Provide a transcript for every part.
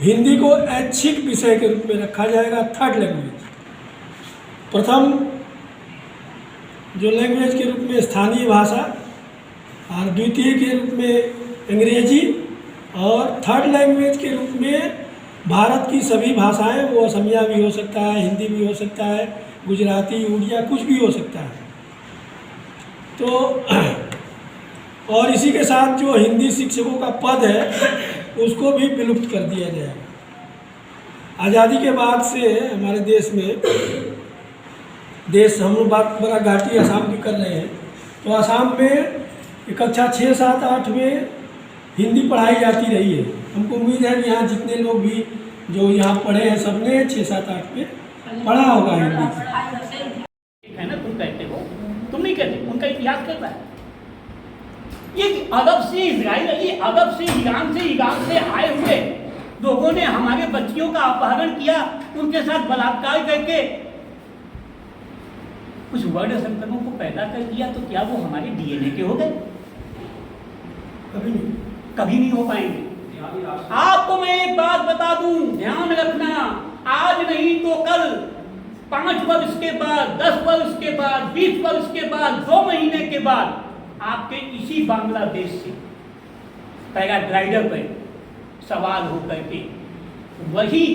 हिंदी को ऐच्छिक विषय के रूप में रखा जाएगा, थर्ड लैंग्वेज। प्रथम जो लैंग्वेज के रूप में स्थानीय भाषा, और द्वितीय के रूप में अंग्रेजी, और थर्ड लैंग्वेज के रूप में भारत की सभी भाषाएं, वो असमिया भी हो सकता है, हिंदी भी हो सकता है, गुजराती, उड़िया, कुछ भी हो सकता है। तो और इसी के साथ जो हिंदी शिक्षकों का पद है उसको भी विलुप्त कर दिया जाएगा। आज़ादी के बाद से हमारे देश में, हम लोग बात बड़ा घाटी असम की कर रहे हैं, तो असम में कक्षा 6, 7, 8 में हिंदी पढ़ाई जाती रही है। हमको उम्मीद है कि यहाँ जितने लोग भी जो यहाँ पढ़े हैं सबने 6, 7, 8 में पढ़ा होगा हिंदी। है ना, तुम कहते हो, तुम नहीं कहते, उनका इतिहास कहता है। ये अरब से इजराइल, ये अरब से ईरान से आए हुए लोगों ने हमारे बच्चियों का अपहरण किया, उनके साथ बलात्कार करके कुछ वर्ण संकटों को पैदा कर दिया, तो क्या वो हमारे डीएनए के हो गए? कभी नहीं हो पाएंगे। आपको मैं एक बात बता दूं, ध्यान रखना, आज नहीं तो कल, 5 वर्ष के बाद, 10 वर्ष के बाद, 20 वर्ष के बाद, 2 महीने के बाद आपके इसी बांग्लादेश से पैराग्लाइडर पर सवाल होकर के वही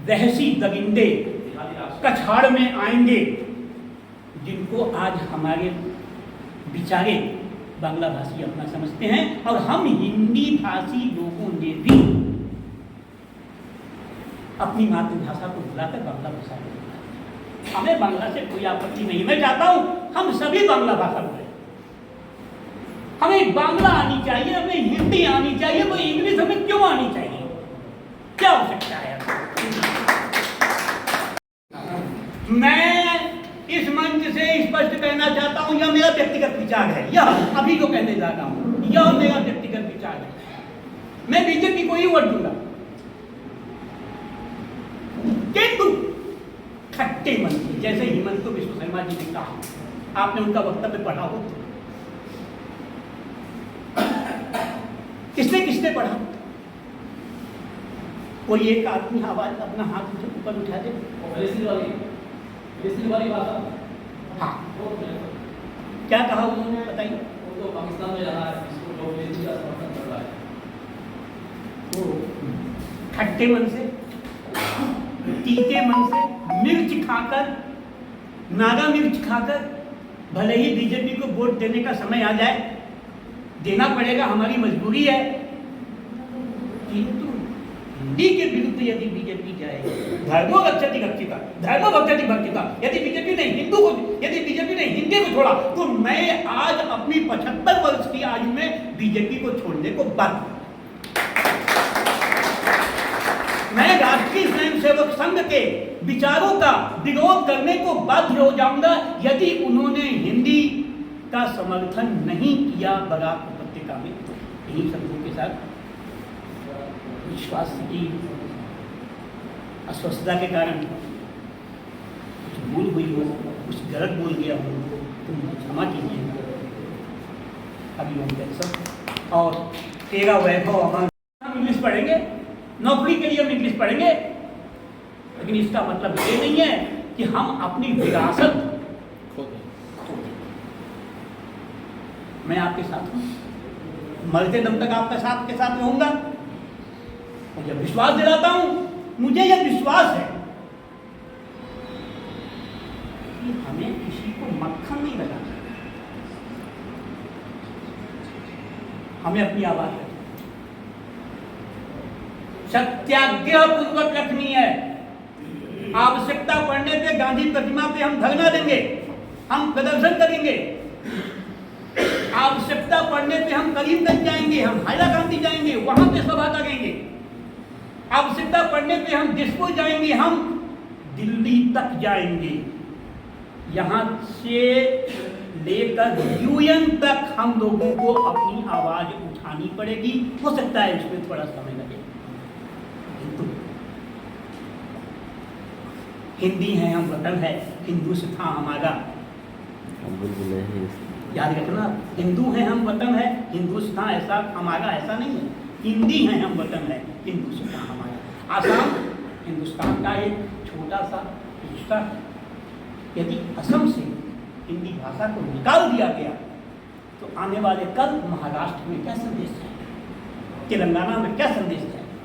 दहसी दरिंदे कछाड़ में आएंगे जिनको आज हमारे बेचारे बांग्ला भाषी अपना समझते हैं, और हम हिंदी भाषी लोगों ने भी अपनी मातृभाषा को भुलाकर बांग्ला भाषा को भुला। हमें बांग्ला से कोई आपत्ति नहीं, मैं चाहता हूं हम सभी बांग्ला भाषा बोले। हमें बांग्ला आनी चाहिए, हमें हिंदी आनी चाहिए, वो इंग्लिश हमें क्यों आनी चाहिए? क्या हो सकता है? मैं इस मंच से स्पष्ट कहना चाहता हूं, यह मेरा व्यक्तिगत विचार है, यह अभी जो कहने जा रहा हूं यह मेरा व्यक्तिगत विचार है। मैं बीजेपी को ही वोट दूंगा, किंतु खट्टे मंत्री जैसे हिमंत बिस्वा शर्मा जी ने कहा, आपने उनका वक्तव्य पढ़ा हो, किसने पढ़ा? कोई एक आदमी आवाज अपना हाथ ऊपर उठा दे। वाली भाषा, हाँ, क्या कहा उन्होंने, बताइए? वो तो पाकिस्तान में रहा है, इसको लोग विदेशी का समर्थन कर रहा है। वो खट्टे मन से, तीखे मन से, मिर्च खाकर, नागा मिर्च खाकर, भले ही बीजेपी को वोट देने का समय आ जाए, देना पड़ेगा, हमारी मजबूरी है, किंतु हिंदी के विरुद्ध यदि बीजेपी जाए, धर्मो रक्षति रक्षिता, धर्मो भक्षति भक्षिता, यदि बीजेपी ने हिंदू को, यदि बीजेपी ने हिंदी को छोड़ा, तो मैं आज अपनी 75 वर्ष की आयु में बीजेपी को छोड़ने को बाध्य हूं। मैं राष्ट्रीय स्वयंसेवक संघ के विचारों का विरोध करने को बाध्य हो जाऊंगा यदि उन्होंने हिंदी का समर्थन नहीं किया बराक उपत्यका में। यही शब्दों के साथ विश्वास की अस्वस्थता के कारण कुछ भूल हुई हो, कुछ गलत बोल गया हो तो मुझे क्षमा कीजिए। अभी हम सब और तेरा वैभव हमारा, हम इंग्लिश पढ़ेंगे, नौकरी के लिए हम इंग्लिश पढ़ेंगे, लेकिन इसका मतलब ये नहीं है कि हम अपनी विरासत खो दें। मैं आपके साथ हूं, मरते दम तक आपके साथ रहूंगा। मुझे विश्वास दिलाता हूं, मुझे यह विश्वास है कि हमें किसी को मक्खन नहीं लगाना, हमें अपनी आवाज सत्याग्रह पूर्वक रखनी है। आवश्यकता पड़ने पे गांधी प्रतिमा पे हम धरना देंगे, हम प्रदर्शन करेंगे। आवश्यकता पड़ने पे हम करीमगंज जाएंगे, हम हैदराबाद जाएंगे, वहां पे सभा करेंगे। आवश्यकता पड़ने पे हम दिसपुर जाएंगे, हम दिल्ली तक जाएंगे। यहां से लेकर यूएन तक हम लोगों को अपनी आवाज उठानी पड़ेगी। हो सकता है इसमें थोड़ा समय लगे, किंतु हिंदी है हम वतन है, हिंदुस्तान हमारा, याद रखना, हिंदू है हम वतन है, हिंदुस्तान ऐसा हमारा ऐसा नहीं है। हिंदी है हम वतन है, हिंदुस्तान हमारा। आसाम हिंदुस्तान का एक छोटा सा हिस्सा है। यदि असम से हिंदी भाषा को निकाल दिया गया तो आने वाले कल महाराष्ट्र में क्या संदेश जाएगा, तेलंगाना में क्या संदेश जाएगा,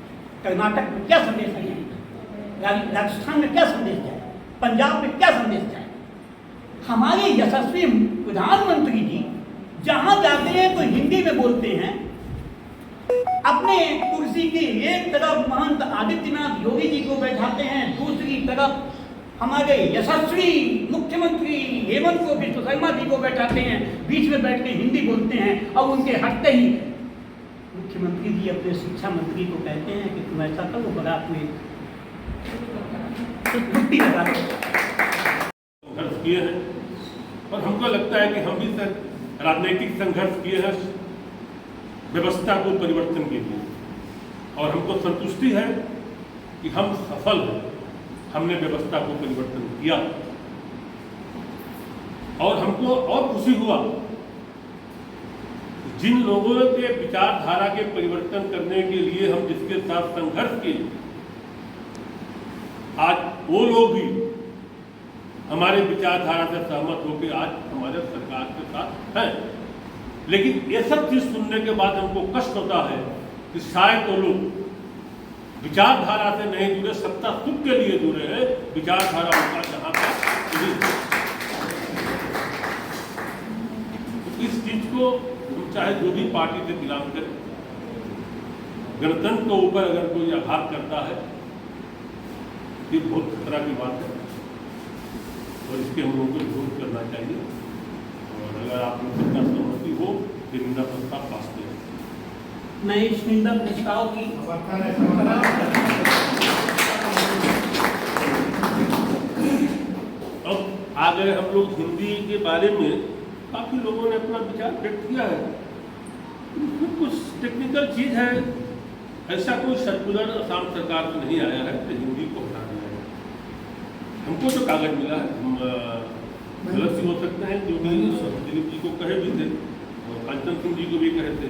कर्नाटक में क्या संदेश जाएगा, राजस्थान में क्या संदेश जाएगा, पंजाब में क्या संदेश जाएगा। हमारे यशस्वी प्रधानमंत्री जी जहां जाते हैं तो हिंदी में बोलते हैं। अपने कुर्सी की एक तरफ महंत आदित्यनाथ योगी जी को बैठाते हैं, दूसरी तरफ हमारे यशस्वी मुख्यमंत्री हेमंत को विश्व शर्मा जी को बैठाते हैं, बीच में बैठ के हिंदी बोलते हैं और उनके हटते ही मुख्यमंत्री जी अपने शिक्षा मंत्री को कहते हैं कि तुम ऐसा करो, बारात में छुट्टी लगा संघर्ष किए हैं और हमको लगता है कि हम भी राजनीतिक संघर्ष किए हैं व्यवस्था को परिवर्तन के लिए, और हमको संतुष्टि है कि हम सफल हैं। हमने व्यवस्था को परिवर्तन किया और हमको और खुशी हुआ जिन लोगों के विचारधारा के परिवर्तन करने के लिए हम जिसके साथ संघर्ष किए, आज वो लोग भी हमारे विचारधारा से सहमत होकर आज हमारे सरकार के साथ हैं। लेकिन ये सब चीज सुनने के बाद हमको कष्ट होता है कि शायद वो लोग विचारधारा से नहीं जुड़े, सत्ता सुख के लिए जुड़े हैं। विचारधारा उनका जहां पर इस चीज को हम चाहे जो भी पार्टी से बिलोंग करें, गणतंत्र के ऊपर अगर कोई आघात करता है ये बहुत खतरा की बात है और इसके हम लोगों को विरोध करना चाहिए। और अगर आप लोग का सहमति हो तो निंदा प्रस्ताव पास करें। मैं इस निंदा प्रस्ताव की अब आ गए हम लोग हिंदी के बारे में, काफी लोगों ने अपना विचार व्यक्त किया है। इसमें कुछ टेक्निकल चीज है, ऐसा कोई सर्कुलर असम सरकार को नहीं आया है तो हिंदी को हटा दिया है। हमको जो कागज मिला है, हम गलत भी हो सकते हैं, जो दिलीप जी को कहे भी थे और कांचन सिंह जी को भी कहे थे।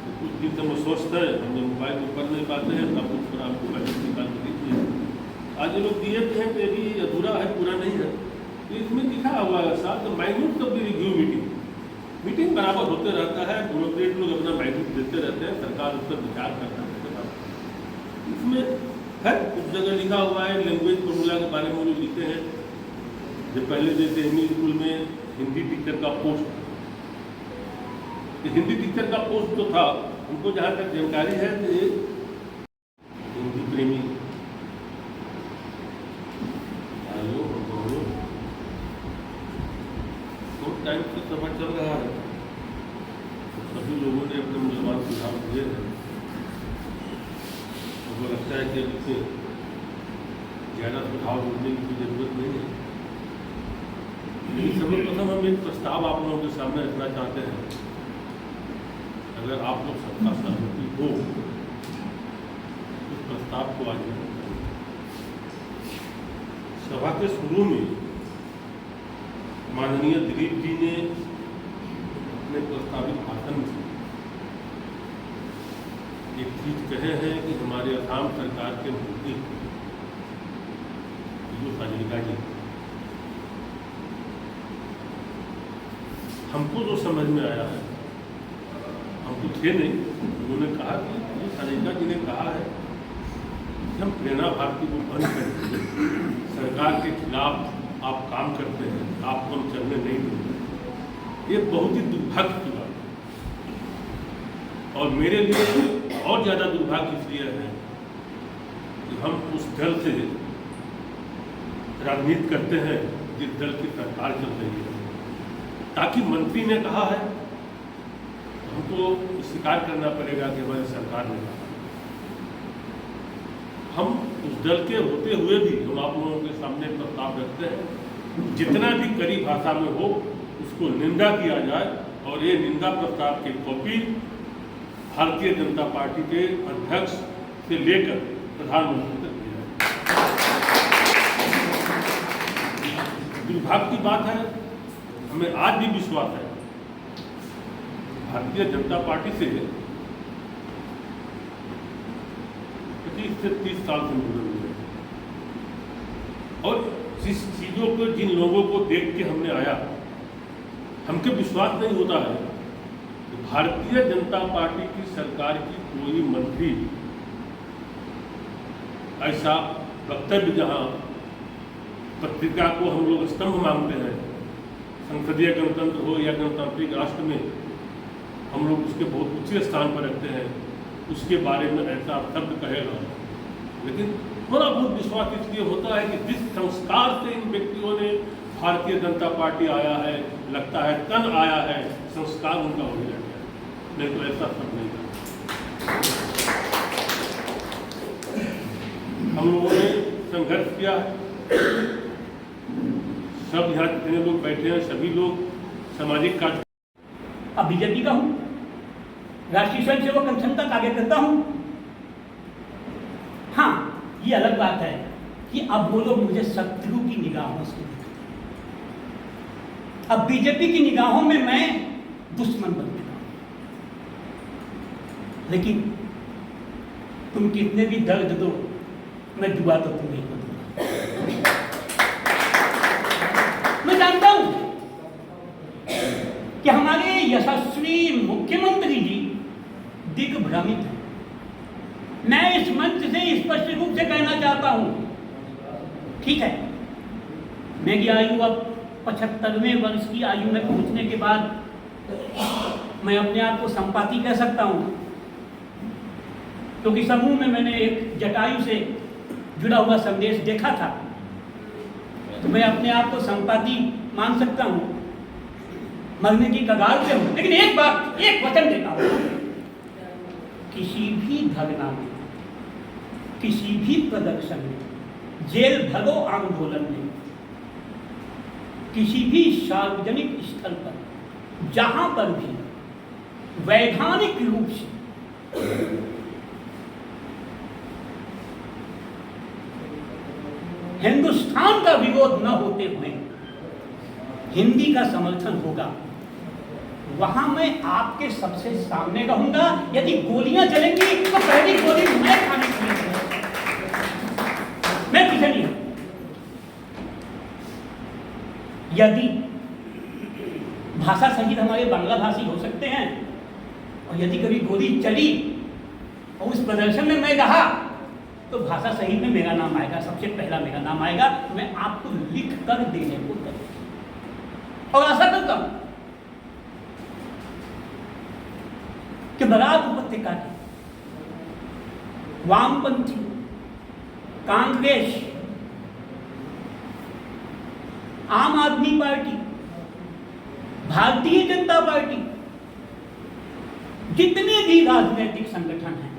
तो कुछ दिन से हम स्वस्थ है, हम मोबाइल को पढ़ नहीं पाते हैं, तब कुछ आपको कागज निकाल कर दीजिए। आज ये लोग दिए थे हैं तो भी अधूरा है, पूरा नहीं है। तो इसमें लिखा हुआ है साथ minute of the review meeting बराबर होते रहता है, ब्यूरोक्रेट लोग अपना माइन्यूट देते रहते हैं, सरकार उस पर विचार करता है। इसमें है कुछ जगह लिखा हुआ है लैंग्वेज फॉर्मूला के बारे में लोग लिखते हैं। जब पहले जैसे हिंदी स्कूल में हिंदी टीचर का पोस्ट, हिंदी टीचर का पोस्ट जो था, उनको जहाँ तक जानकारी है तो ये हिंदी प्रेमी टाइम से सफर चल रहा है, सभी लोगों ने अपने मूल्यवान सुझाव दिए हैं। मुझे लगता है कि अब इससे ज़्यादा सुझाव देने की जरूरत नहीं है। लेकिन सर्वप्रथम हम एक प्रस्ताव आप लोगों के सामने रखना चाहते हैं। अगर आप लोग सबका सहमति हो उस प्रस्ताव को आज सभा के शुरू में माननीय दिलीप जी ने अपने प्रस्तावित भाषण में एक चीज कहे हैं कि हमारे असम सरकार के मंत्री जो साजलिका जी, हमको जो समझ में आया है, हम तो थे नहीं, उन्होंने कहा कि जो साजलिका जी ने कहा है कि हम प्रेरणा भारती को बंद करेंगे, सरकार के खिलाफ आप काम करते हैं, आपको हम चलने नहीं देंगे। ये बहुत ही दुर्भाग्य की बात है और मेरे लिए और ज़्यादा दुर्भाग्य इसलिए है कि हम उस दल से राजनीति करते हैं जिस दल की सरकार चल रही है। ताकि मंत्री ने कहा है हमको स्वीकार करना पड़ेगा कि हमारी सरकार ने कहा। हम उस दल के होते हुए भी हम आप लोगों के सामने प्रस्ताव रखते हैं, जितना भी कड़ी भाषा में हो उसको निंदा किया जाए और ये निंदा प्रस्ताव की कॉपी भारतीय जनता पार्टी के अध्यक्ष से लेकर प्रधानमंत्री तक दी जाए। दुर्भाग्य की बात है, हमें आज भी विश्वास है भारतीय जनता पार्टी से 25 से 30 साल से गुजर गए और जिस चीज़ों को जिन लोगों को देख के हमने आया, हमके विश्वास नहीं होता है कि भारतीय जनता पार्टी की सरकार की कोई मंत्री ऐसा वक्तव्य जहां पत्रिका को हम लोग स्तंभ मांगते हैं, संसदीय गणतंत्र हो या गणतांत्रिक राष्ट्र में हम लोग उसके बहुत ऊंचे स्थान पर रखते हैं, उसके बारे में ऐसा शब्द कहेगा। लेकिन थोड़ा बहुत विश्वास इसलिए होता है कि जिस संस्कार से इन व्यक्तियों ने भारतीय जनता पार्टी आया है, लगता है तन आया है, संस्कार उनका हो गया है, नहीं तो ऐसा सब नहीं था। हम लोगों ने संघर्ष किया है, सब यहाँ जितने लोग बैठे हैं सभी लोग सामाजिक कार्य। अब बीजेपी का हूं, राष्ट्रीय स्वयंसेवक संगठन का कार्यकर्ता हूं। हाँ, ये अलग बात है कि अब वो लोग मुझे शत्रु की निगाहों से देखते हैं। अब बीजेपी की निगाहों में मैं दुश्मन बन चुका हूं। लेकिन तुम कितने भी दर्द दो, मैं दुआ तो तुम्हें को दूंगा। मैं जानता हूं कि हमारे यशस्वी मुख्यमंत्री जी दिग्भ्रमित हैं। मैं इस मंच से स्पष्ट रूप से कहना चाहता हूं, ठीक है, मेरी आयु अब 75वें वर्ष की आयु में पहुंचने के बाद मैं अपने आप को संपाती कह सकता हूं, क्योंकि समूह में मैंने एक जटायु से जुड़ा हुआ संदेश देखा था, तो मैं अपने आप को संपाती मान सकता हूं, मरने की कगार पे हूं। लेकिन एक बात, एक वचन देता हूं, किसी भी धरना में, किसी भी प्रदर्शन में, जेल भरो आंदोलन में, किसी भी सार्वजनिक स्थल पर, जहां पर भी वैधानिक रूप से हिंदुस्तान का विरोध न होते हुए हिंदी का समर्थन होगा, वहां मैं आपके सबसे सामने रहूंगा। यदि गोलियां चलेंगी तो पहली गोली मैं खाने के लिए चलूंगा, मैं पीछे नहीं हूं। यदि भाषा सहित हमारे बांग्ला भाषी हो सकते हैं, और यदि कभी गोली चली और उस प्रदर्शन में मैं रहा, तो भाषा सहित में मेरा नाम आएगा, सबसे पहला मेरा नाम आएगा। मैं आपको लिख कर देने को करूंगा और आशा करता हूं कि बराक उपत्यका के वामपंथी, कांग्रेस, आम आदमी पार्टी, भारतीय जनता पार्टी, जितने भी राजनीतिक संगठन हैं,